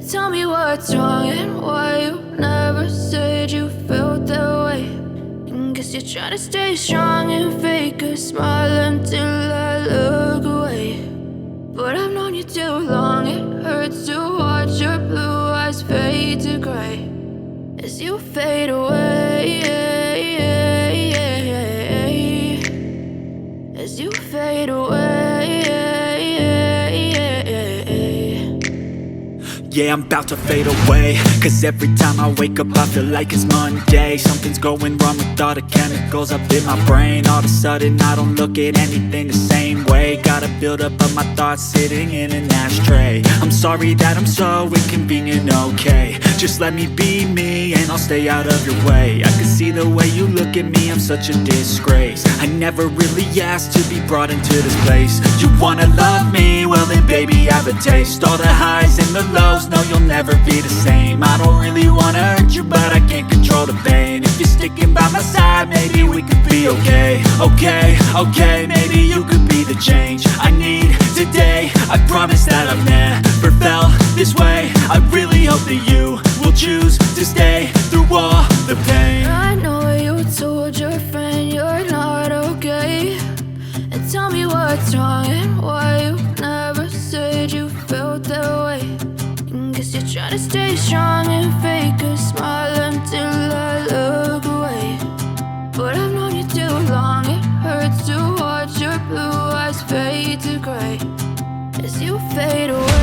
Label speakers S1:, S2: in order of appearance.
S1: Tell me what's wrong and why you never said you felt that way. And guess you're trying to stay strong and fake a smile until I look away. But I've known you too long, it hurts to watch your blue eyes fade to gray as you fade away, as you fade away.
S2: Yeah, I'm about to fade away, cause every time I wake up I feel like it's Monday. Something's going wrong with all the chemicals up in my brain. All of a sudden I don't look at anything the same way. Got a buildup of my thoughts sitting in an ashtray. I'm sorry that I'm so inconvenient, okay. Just let me be me and I'll stay out of your way. I can see the way you look at me, I'm such a disgrace. I never really asked to be brought into this place. You wanna love me? Well then baby, have a taste. All the highs and the lows, no, you'll never be the same. I don't really wanna hurt you, but I can't control the pain. If you're sticking by my side, maybe we could be okay. Okay, maybe you could be the change I need today. I promise that I've never felt this way. I really hope that you will choose to stay through all the pain.
S1: I know you told your friend you're not okay, and tell me what's wrong and why you never said you felt that way. And guess you're trying to stay strong and fake a smile until I look away. But I've known you too long, it hurts to watch your blue eyes fade to gray as you fade away.